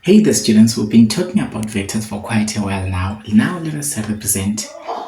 Hey there students, we've been talking about vectors for quite a while now. Now let us represent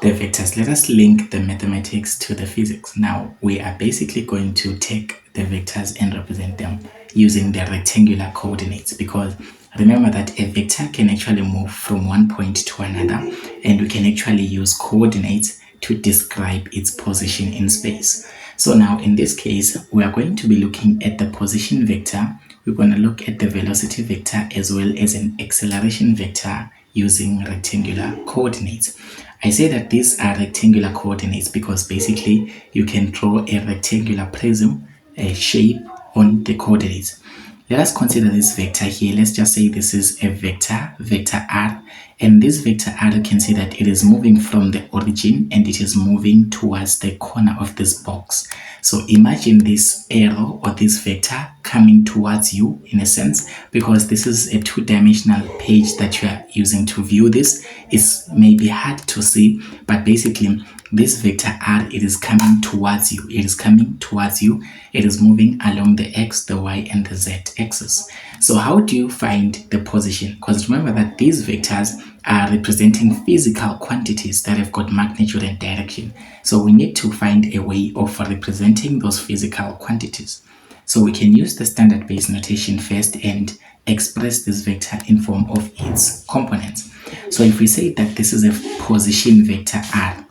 the vectors. Let us link the mathematics to the physics. Now we are basically going to take the vectors and represent them using the rectangular coordinates, because remember that a vector can actually move from one point to another, and we can actually use coordinates to describe its position in space. So now in this case, we are going to be looking at the position vector. We're going to look at the velocity vector as well as an acceleration vector using rectangular coordinates. I say that these are rectangular coordinates because basically you can draw a rectangular prism, a shape on the coordinates. Let us consider this vector here. Let's just say this is a vector r, and this vector r, you can see that it is moving from the origin and it is moving towards the corner of this box. So imagine this arrow or this vector coming towards you in a sense, because this is a two-dimensional page that you are using to view this. It's maybe hard to see, but basically this vector r, it is coming towards you. It is coming towards you. It is moving along the x, the y, and the z axis. So how do you find the position? Because remember that these vectors are representing physical quantities that have got magnitude and direction. So we need to find a way of representing those physical quantities. So we can use the standard base notation first and express this vector in form of its components. So if we say that this is a position vector r,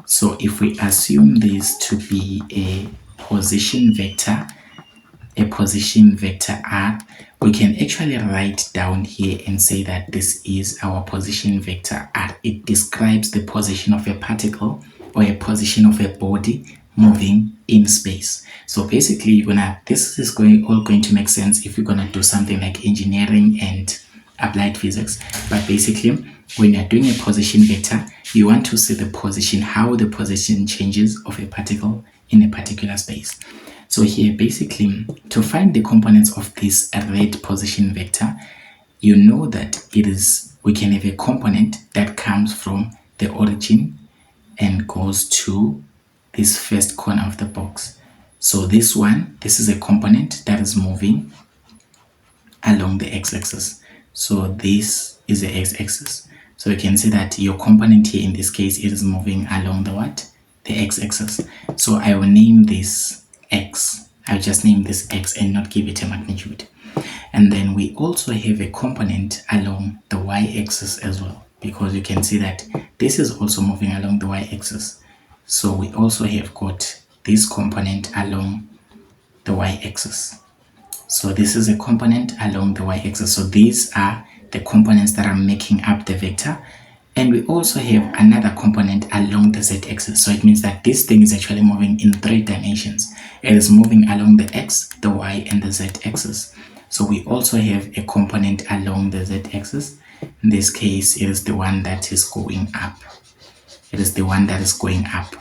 so if we assume this to be a position vector r, we can actually write down here and say that this is our position vector r. It describes the position of a particle or a position of a body moving in space. So basically this is all going to make sense if you're gonna do something like engineering and applied physics. But basically when you're doing a position vector, you want to see the position, how the position changes of a particle in a particular space. So here basically, to find the components of this red position vector, you know that we can have a component that comes from the origin and goes to this first corner of the box. So this is a component that is moving along the x-axis. So this is the x-axis. So you can see that your component here in this case, it is moving along the x-axis. So I will name this x. I'll just name this x and not give it a magnitude. And then we also have a component along the y-axis as well, because you can see that this is also moving along the y-axis. So we also have got this component along the y-axis. So this is a component along the y-axis. So these are the components that are making up the vector. And we also have another component along the z-axis. So it means that this thing is actually moving in 3 dimensions. It is moving along the x, the y, and the z-axis. So we also have a component along the z-axis. In this case, it is the one that is going up. It is the one that is going up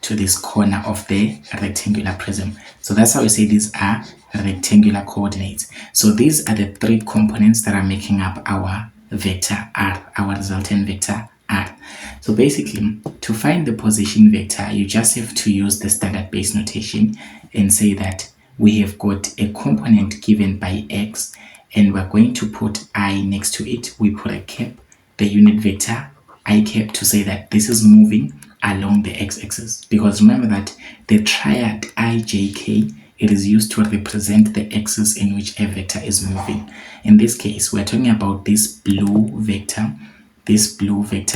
to this corner of the rectangular prism. So that's how we say these are rectangular coordinates. So these are the 3 components that are making up our vector r, our resultant vector r. So basically, to find the position vector, you just have to use the standard base notation and say that we have got a component given by x, and we're going to put I next to it. We put a cap, the unit vector I cap, to say that this is moving along the x-axis, because remember that the triad ijk, it is used to represent the axis in which a vector is moving. In this case, we're talking about this blue vector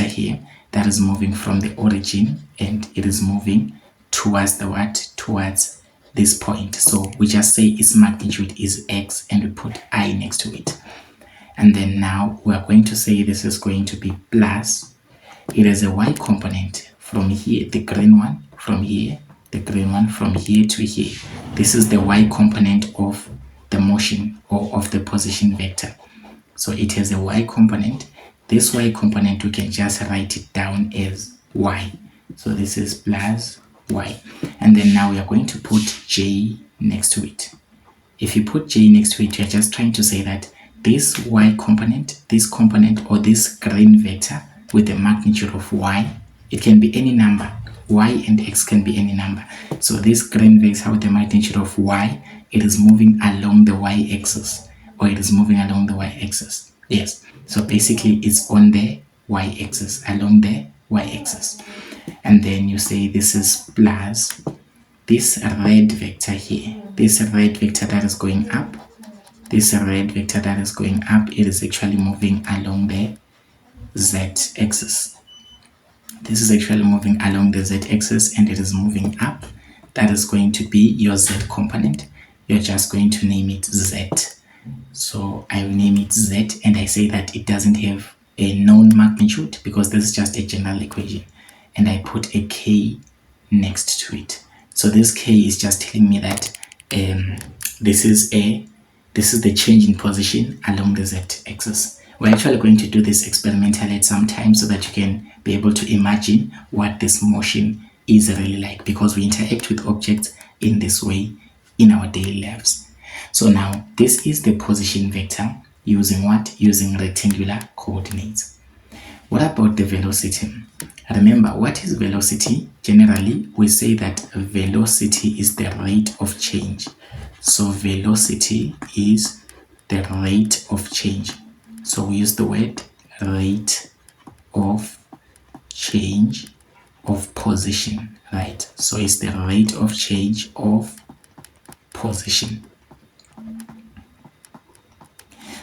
here that is moving from the origin, and it is moving towards towards this point. So we just say its magnitude is x and we put I next to it. And then now we're going to say this is going to be plus. It is a y component from here, the green one from here, the green one from here to here. This is the y component of the motion or of the position vector. So it has a y component. This y component, we can just write it down as y. So this is plus y. And then now we are going to put j next to it. If you put j next to it, you're just trying to say that this y component, this component, or this green vector with the magnitude of y, it can be any number. Y and x can be any number. So this green vector with the magnitude of y, it is moving along the y-axis or it is moving along the y-axis? Yes. So basically it's on the y-axis, along the y-axis. And then you say this is plus this red vector here, this red vector that is going up, this red vector that is going up, it is actually moving along the z-axis. This is actually moving along the z-axis and it is moving up. That is going to be your z component. You're just going to name it z. So I will name it z, and I say that it doesn't have a known magnitude because this is just a general equation, and I put a k next to it. So this k is just telling me that this is the change in position along the z-axis. We're actually going to do this experimentally at some time so that you can be able to imagine what this motion is really like, because we interact with objects in this way in our daily lives. So now this is the position vector using what? Using rectangular coordinates. What about the velocity? Remember, what is velocity? Generally, we say that velocity is the rate of change. So velocity is the rate of change. So we use the word rate of change of position, right? So it's the rate of change of position.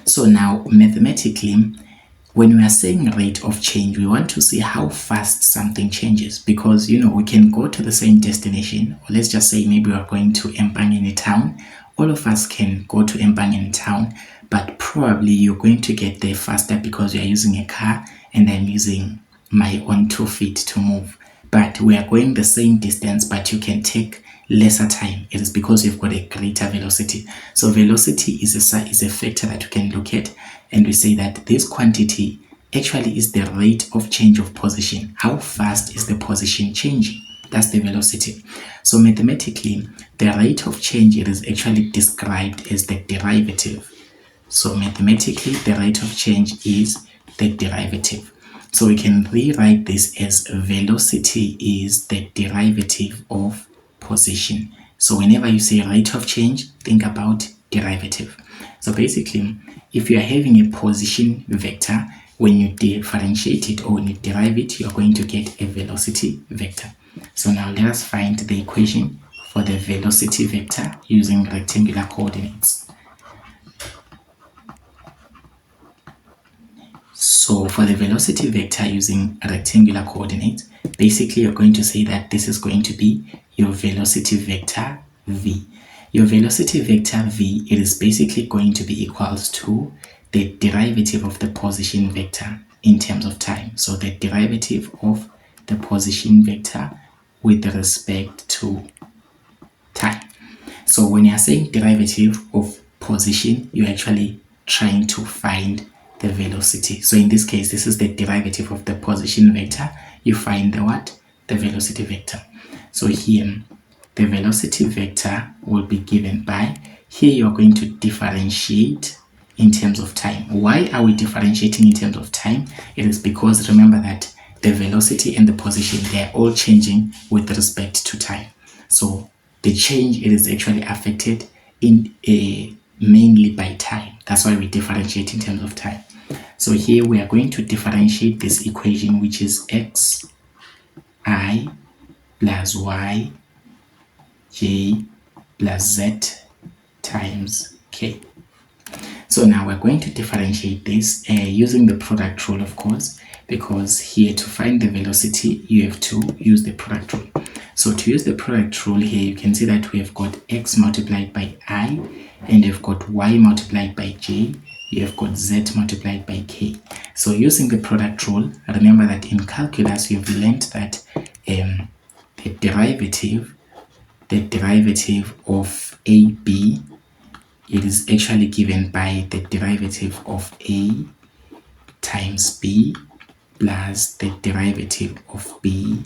So now mathematically, when we are saying rate of change, we want to see how fast something changes, because we can go to the same destination, or let's just say maybe we are going to Empangeni town. All of us can go to Empangeni town, but probably you're going to get there faster because you're using a car and I'm using my own 2 feet to move. But we are going the same distance, but you can take lesser time. It is because you've got a greater velocity. So velocity is a factor that you can look at, and we say that this quantity actually is the rate of change of position. How fast is the position changing? That's the velocity. So mathematically, the rate of change, it is actually described as the derivative. So mathematically, the rate of change is the derivative. So we can rewrite this as velocity is the derivative of position. So whenever you say rate of change, think about derivative. So basically, if you are having a position vector, when you differentiate it or when you derive it, you are going to get a velocity vector. So now let us find the equation for the velocity vector using rectangular coordinates. So for the velocity vector using rectangular coordinates, basically you're going to say that this is going to be your velocity vector v. Your velocity vector v, it is basically going to be equals to the derivative of the position vector in terms of time. So the derivative of the position vector with respect to time. So when you're saying derivative of position, you're actually trying to find the velocity. So in this case, this is the derivative of the position vector. You find the what? The velocity vector. So here, the velocity vector will be given by, here you're going to differentiate in terms of time. Why are we differentiating in terms of time? It is because remember that the velocity and the position, they are all changing with respect to time. So the change, it is actually affected in mainly by time. That's why we differentiate in terms of time. So here we are going to differentiate this equation, which is x I plus y j plus z times k. So now we're going to differentiate this using the product rule, of course, because here to find the velocity, you have to use the product rule. So to use the product rule here, you can see that we have got x multiplied by I, and you've got y multiplied by j, you have got z multiplied by k. So using the product rule, remember that in calculus, you've learned that the derivative of AB, it is actually given by the derivative of A times B plus the derivative of B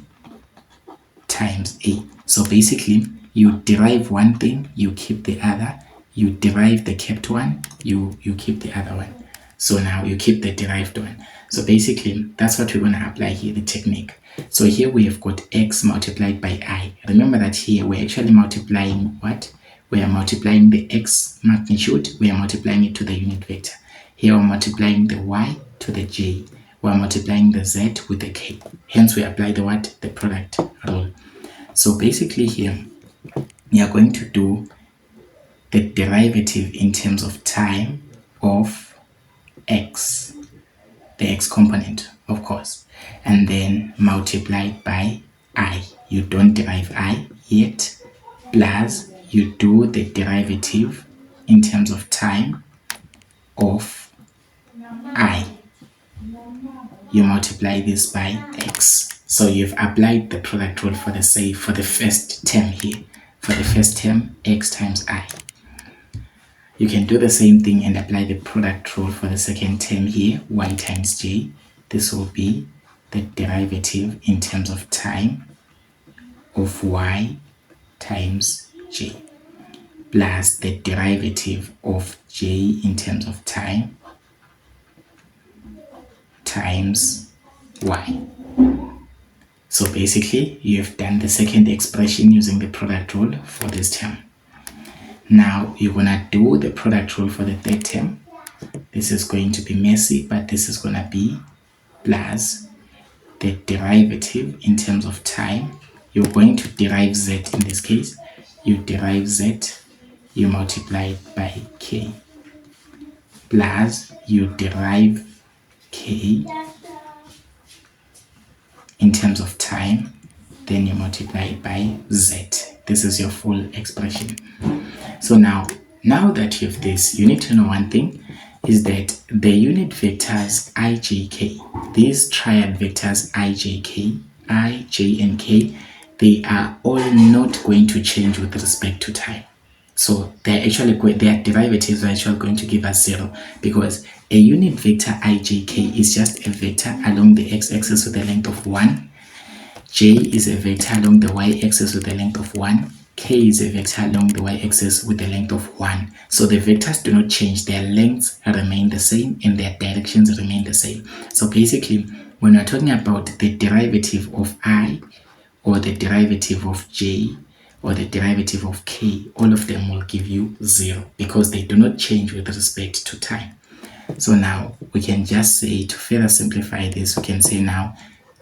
times A. So basically, you derive one thing, you keep the other. You derive the kept one, you keep the other one. So now you keep the derived one. So basically, that's what we're going to apply here, the technique. So here we have got x multiplied by I. Remember that here we're actually multiplying what? we are multiplying the x magnitude, we are multiplying it to the unit vector. Here we're multiplying the y to the j. We're multiplying the z with the k. Hence we apply the what? The product rule. So basically here, we are going to do the derivative in terms of time of x, the x component, of course, and then multiplied by I. You don't derive I yet, plus you do the derivative in terms of time of I. You multiply this by x. So you've applied the product rule for the first term here. For the first term, x times I. You can do the same thing and apply the product rule for the second term here, y times j. This will be the derivative in terms of time of y times j, plus the derivative of j in terms of time times y. So basically, you have done the second expression using the product rule for this term. Now you're gonna do the product rule for the third term. This is going to be messy, but this is gonna be plus the derivative in terms of time. You're going to derive z in this case. You derive z, you multiply it by k, plus you derive k in terms of time, then you multiply it by z. This is your full expression. So now that you have this, you need to know one thing, is that the unit vectors I, j, k, these triad vectors I, j, k, I, j, and k, they are all not going to change with respect to time. So their derivatives are actually going to give us 0, because a unit vector I, j, k is just a vector along the x-axis with a length of 1. J is a vector along the y-axis with a length of 1. K is a vector along the y-axis with a length of 1. So the vectors do not change. Their lengths remain the same and their directions remain the same. So basically, when we're talking about the derivative of I, or the derivative of j, or the derivative of k, all of them will give you 0, because they do not change with respect to time. So now we can just say, to further simplify this, we can say now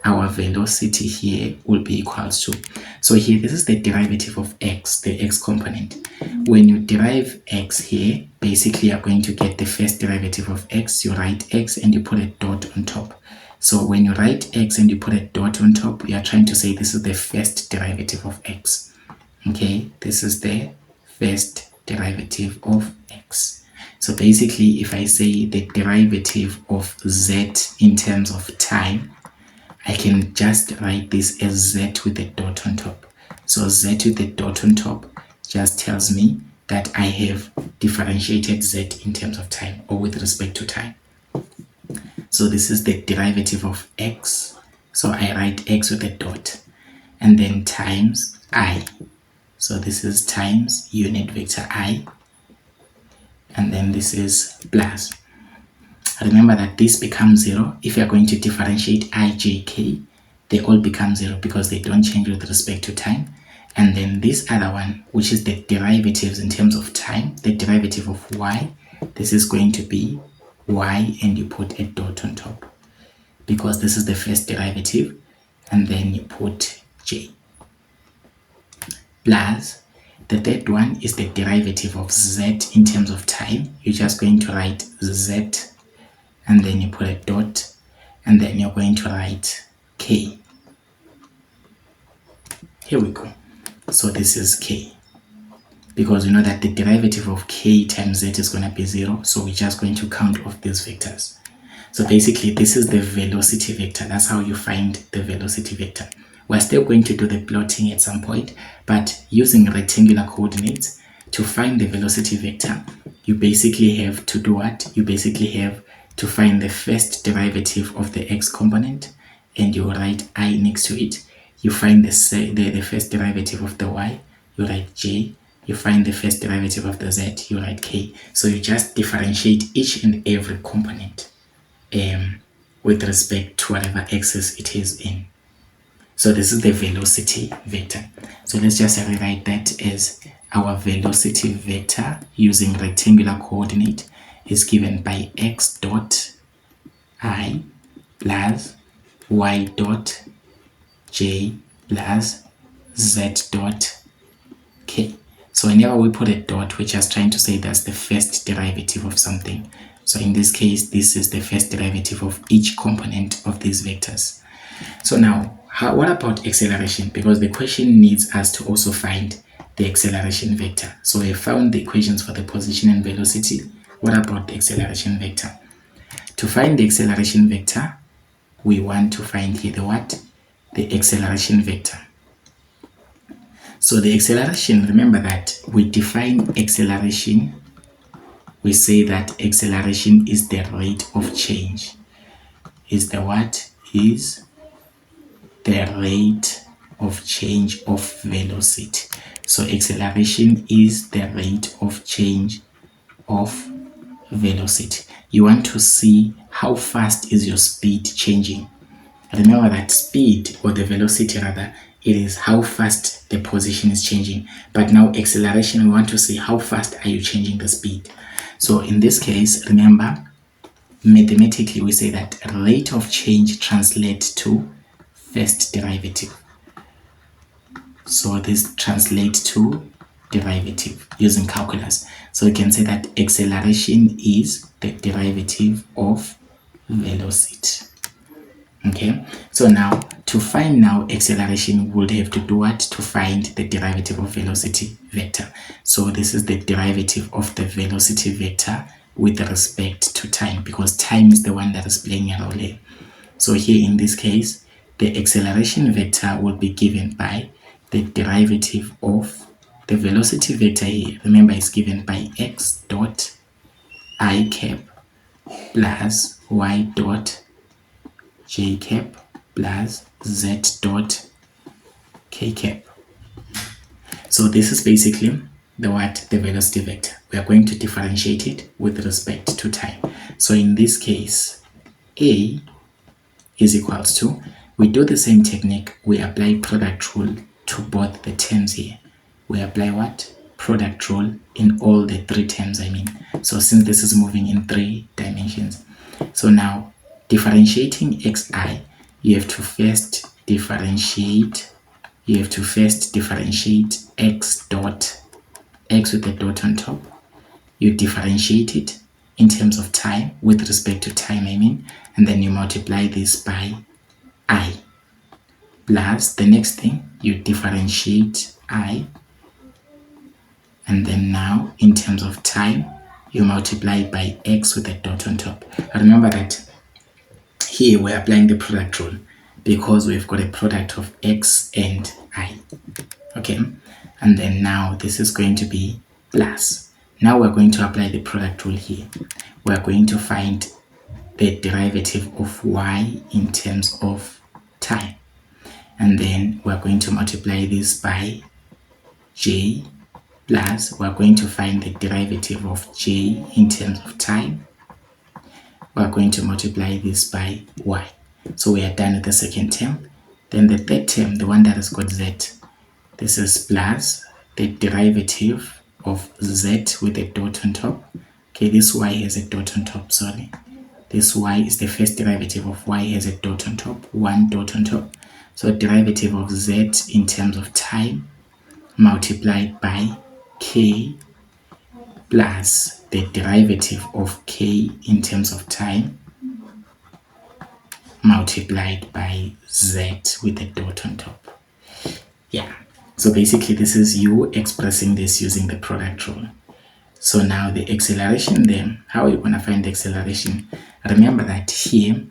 our velocity here will be equals to, so here this is the derivative of x, the x component. When you derive x here, basically you're going to get the first derivative of x. You write x and you put a dot on top. So when you write x and you put a dot on top, you are trying to say this is the first derivative of x. Okay, this is the first derivative of x. So basically, if I say the derivative of z in terms of time, I can just write this as z with a dot on top. So z with a dot on top just tells me that I have differentiated z in terms of time, or with respect to time. So this is the derivative of x. So I write x with a dot, and then times I. So this is times unit vector I, and then this is plus. Remember that this becomes 0. If you're going to differentiate I, j, k, they all become 0 because they don't change with respect to time. And then this other one, which is the derivatives in terms of time, the derivative of y, this is going to be y, and you put a dot on top, because this is the first derivative, and then you put j, plus the third one is the derivative of z in terms of time. You're just going to write z, and then you put a dot, and then you're going to write k. Here we go. So this is k, because we know that the derivative of k times z is going to be 0, so we're just going to count off these vectors. So basically, this is the velocity vector. That's how you find the velocity vector. We're still going to do the plotting at some point, but using rectangular coordinates to find the velocity vector, you basically have to do what? You basically have to find the first derivative of the x component, and you write I next to it. You find the first derivative of the y, you write j. You find the first derivative of the z, you write k. So you just differentiate each and every component with respect to whatever axis it is in. So this is the velocity vector. So let's just rewrite that as our velocity vector using rectangular coordinate is given by x dot I plus y dot j plus z dot k. So whenever we put a dot, we're just trying to say that's the first derivative of something. So in this case, this is the first derivative of each component of these vectors. So now, what about acceleration? Because the question needs us to also find the acceleration vector. So we found the equations for the position and velocity. What about the acceleration vector? To find the acceleration vector, we want to find here the what? The acceleration vector. So the acceleration, remember that we define acceleration. We say that acceleration is the rate of change. Is the what? Is the rate of change of velocity. So acceleration is the rate of change of velocity. You want to see how fast is your speed changing. Remember that speed, or the velocity rather, it is how fast the position is changing. But now acceleration, we want to see how fast are you changing the speed. So in this case, remember, mathematically we say that rate of change translates to first derivative. So this translates to derivative using calculus. So we can say that acceleration is the derivative of velocity. Okay, so now to find acceleration, we would have to do what? To find the derivative of velocity vector. So this is the derivative of the velocity vector with respect to time, because time is the one that is playing a role here. So here in this case, the acceleration vector will be given by the derivative of the velocity vector here. Remember, is given by x dot I cap plus y dot j cap plus z dot k cap. So this is basically the velocity vector. We are going to differentiate it with respect to time. So in this case, a is equals to, we do the same technique, we apply product rule to both the terms here. We apply what? Product rule in all the three terms, I mean. So since this is moving in 3 dimensions. So now, differentiating xi, you have to first differentiate x dot, x with the dot on top. You differentiate it in terms of time, with respect to time, I mean, and then you multiply this by I. Plus, the next thing, you differentiate I, and then now, in terms of time, you multiply by x with a dot on top. Remember that here we're applying the product rule because we've got a product of x and I. Okay, and then now this is going to be plus. Now we're going to apply the product rule here. We're going to find the derivative of y in terms of time. And then we're going to multiply this by j, plus we're going to find the derivative of j in terms of time. We're going to multiply this by y. So we are done with the second term. Then the third term, the one that has got z, this is plus the derivative of z with a dot on top. Okay, this y has a dot on top, sorry. This y is the first derivative of y has a dot on top, one dot on top. So derivative of z in terms of time multiplied by k plus the derivative of k in terms of time multiplied by z with a dot on top. Yeah, so basically this is you expressing this using the product rule. So now the acceleration then, how are you going to find the acceleration? Remember that here,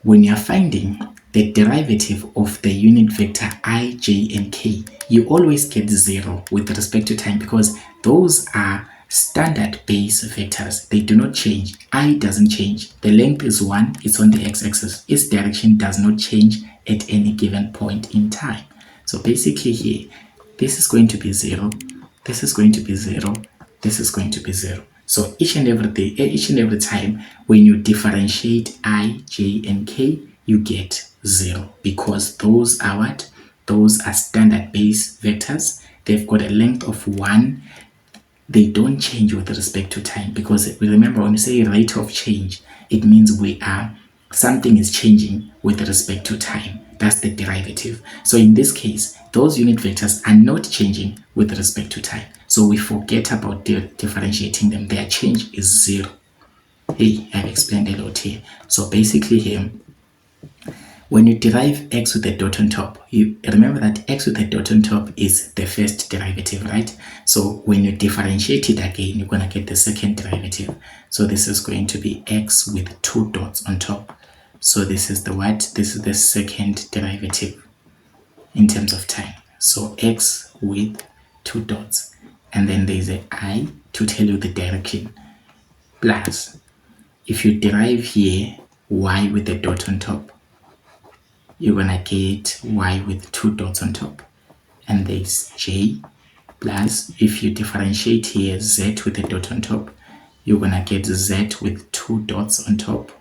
when you're finding the derivative of the unit vector I, j, and k, you always get 0 with respect to time because those are standard base vectors. They do not change. I doesn't change. The length is 1. It's on the x-axis. Its direction does not change at any given point in time. So basically here, this is going to be 0. This is going to be 0. This is going to be 0. So each and every time when you differentiate I, j, and k, you get 0 because those are what? Those are standard base vectors they've got a length of 1. They don't change with respect to time, because remember, when you say rate of change, it means something is changing with respect to time. That's the derivative. So in this case, those unit vectors are not changing with respect to time. So we forget about differentiating them. Their change is 0. Hey, I've explained a lot here. So basically here, when you derive x with a dot on top, you remember that x with a dot on top is the first derivative, right? So when you differentiate it again, you're going to get the second derivative. So this is going to be x with 2 dots on top. So this is the what? This is the second derivative in terms of time. So x with 2 dots. And then there's a I to tell you the direction. Plus, if you derive here y with a dot on top, you're gonna get y with 2 dots on top, and there's j, plus if you differentiate here z with a dot on top, you're gonna get z with 2 dots on top.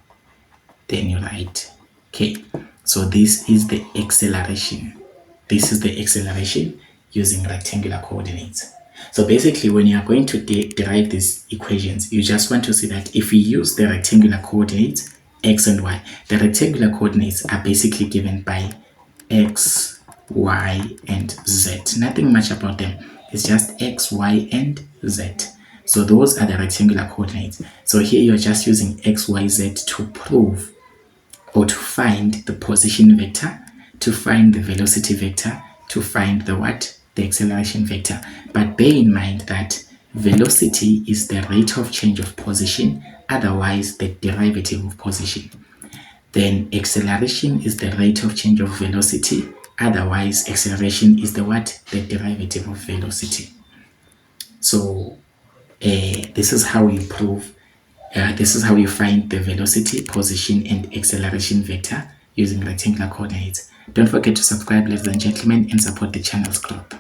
Then you write k. So this is the acceleration. This is the acceleration using rectangular coordinates. So basically, when you are going to derive these equations, you just want to see that if we use the rectangular coordinates, x and y, the rectangular coordinates are basically given by x, y, and z. Nothing much about them. It's just x, y, and z. So those are the rectangular coordinates. So here you're just using x, y, z to prove or to find the position vector, to find the velocity vector, to find the what? The acceleration vector. But bear in mind that velocity is the rate of change of position, otherwise the derivative of position. Then acceleration is the rate of change of velocity, otherwise acceleration is the what? The derivative of velocity. So this is how you prove, this is how you find the velocity, position, and acceleration vector using rectangular coordinates. Don't forget to subscribe, ladies and gentlemen, and support the channel's growth.